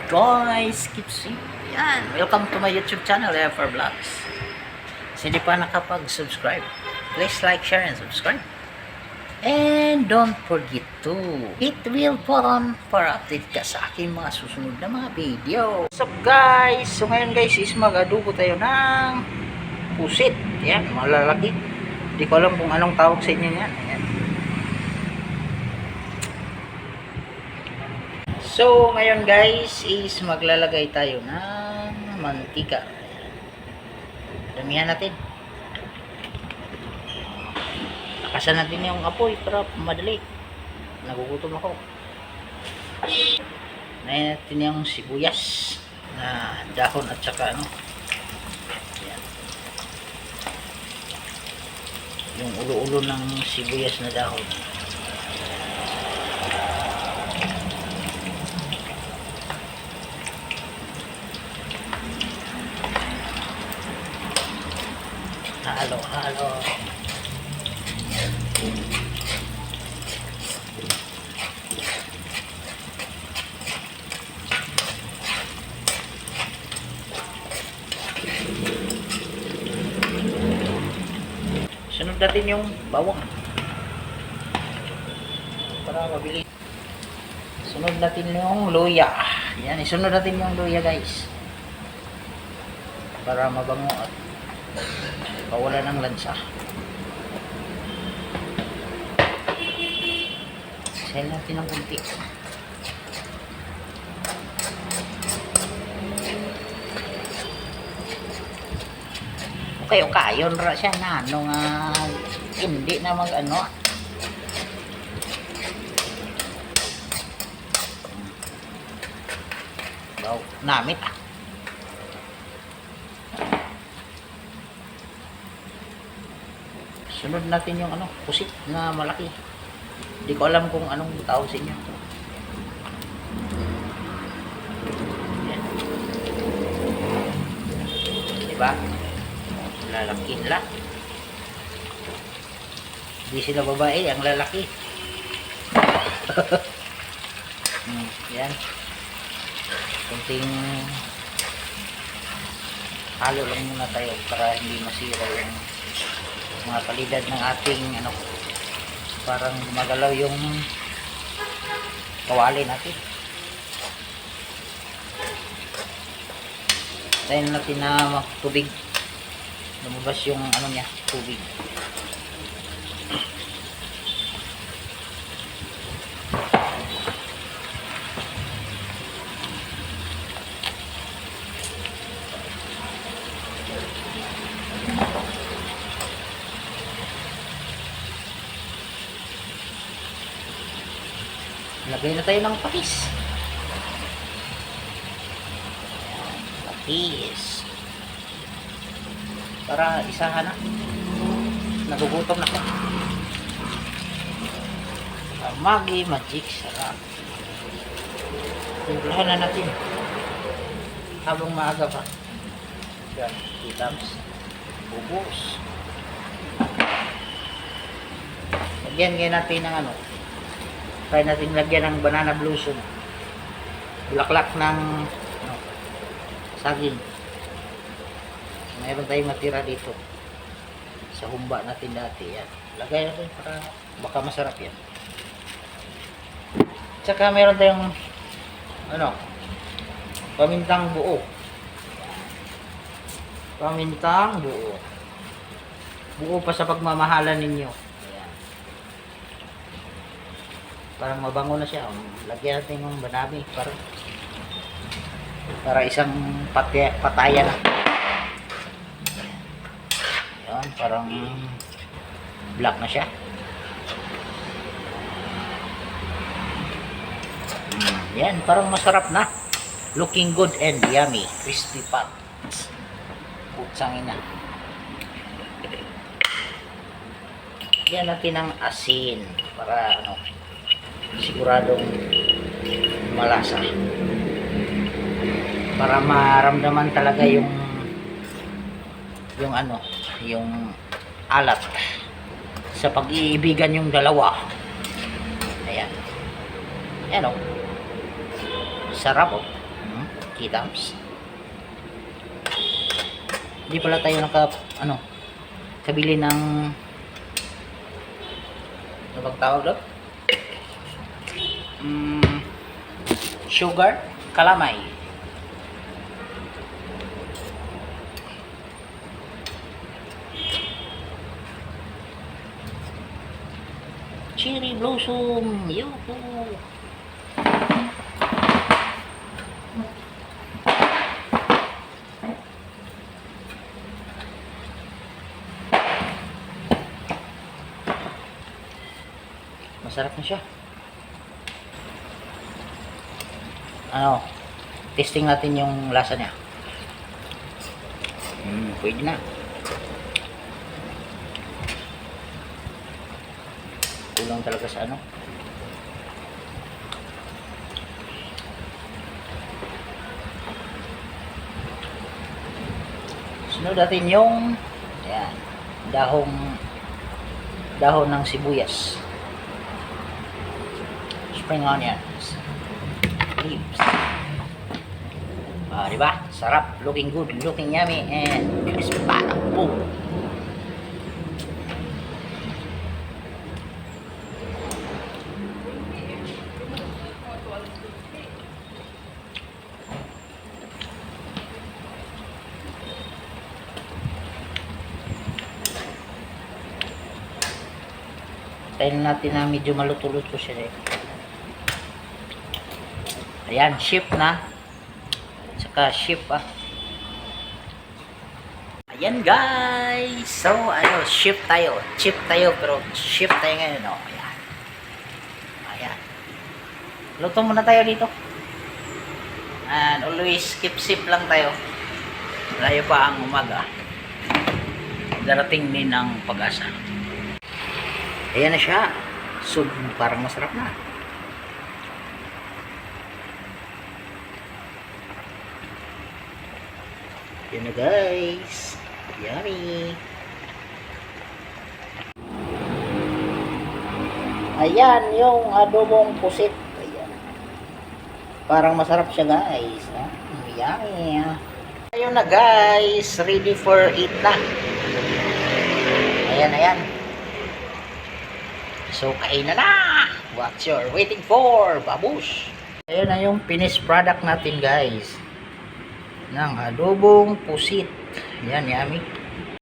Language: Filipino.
Guys, keep safe. Yan. Welcome to my YouTube channel, FR Vlogs. Sa hindi pa nakapag-subscribe, please like, share, and subscribe. And don't forget to hit the bell button para update ka sa aking mga susunod na mga video. What's up guys? So ngayon guys is mag-adobo tayo ng pusit. Yan, malalaki. Hindi ko alam kung anong tawag sa inyo yan. Yan. So ngayon guys is maglalagay tayo ng mantika. Damihan natin. Lakasan natin yung apoy para madali. Nagugutom ako. Nahin natin yung sibuyas na dahon at saka ano. Ayan. Yung ulo-ulo ng sibuyas na dahon. Halo. Sunod natin yung bawang para mabili. Sunod natin yung luya. Yan, isunod natin yung luya guys para mabango at pawala ng lansa. Sell natin ng kunti. Okay, yun ra siya na ano nga hindi na mag ano. Wow, namit ah. Sunod natin yung ano, pusit na malaki. Hindi ko alam kung anong tawag sa inyo. Yan. Diba? Lalaki nila. Hindi sila babae, ang lalaki. Yan. Kunting halo lang muna tayo para hindi masira yung mga kalidad ng ating ano, parang magalaw yung kawali natin. Tayo natin na tubig, lumabas yung ano niya, tubig. Lagay na tayo ng patis. Patis. Para isahan na. Nagugutom na ko. Maggi magic sarap. Timplahan na natin. Habang maaga pa. Yan. 2 tams. Bubos. Lagyan natin ng ano. Try natin lagyan ng banana blossom. Bulaklak ng ano, saging. Mayroon tayong matira dito sa humba natin dati. Yan. Lagay natin para baka masarap yan. Tsaka mayroon tayong ano, pamintang buo. Pamintang buo. Buo pa sa pagmamahalan ninyo. Parang mabango na siya. Lagyan natin ng banami para isang patayan na. Yan, parang black na siya. Yan, parang masarap na. Looking good and yummy. Crispy pot. Putsang ina. Lagyan natin ng asin para ano, siguradong malasa para maramdaman talaga yung ano, yung alat sa pag-iibigan yung dalawa. Ayan. Ayan o. Sarap o. Kitams. Hindi pala tayo kabili ng ano bang tawag doon? Sugar calamay. Cherry blossom. Yuhu. Masarap na siya. Testing natin yung lasa niya. Pwede na. Kulang talaga sa Sunod natin yung ayan, dahon ng sibuyas. Spring onions. Leaves. Diba? Sarap. Looking good. Looking yummy. And crispy. Boom. Tayo natin na medyo maluto-luto siya. Ayan, shift na. Saka shift Ayan guys. So, shift tayo. Chip tayo, pero shift tayo ngayon. Ayan. Ayan. Luto muna tayo dito. And always keep sip lang tayo. Layo pa ang umaga. Darating din ang pag-asa. Ayan na siya. So, parang masarap na. Yan na guys. Yummy. Ayan yung adobong pusit. Ayan. Parang masarap siya guys. Yummy. Ayun na guys. Ready for eat na. Ayan. So kain na. What you're waiting for, babush. Ayan na yung finished product natin guys. Ng adobong pusit. Yan, yummy.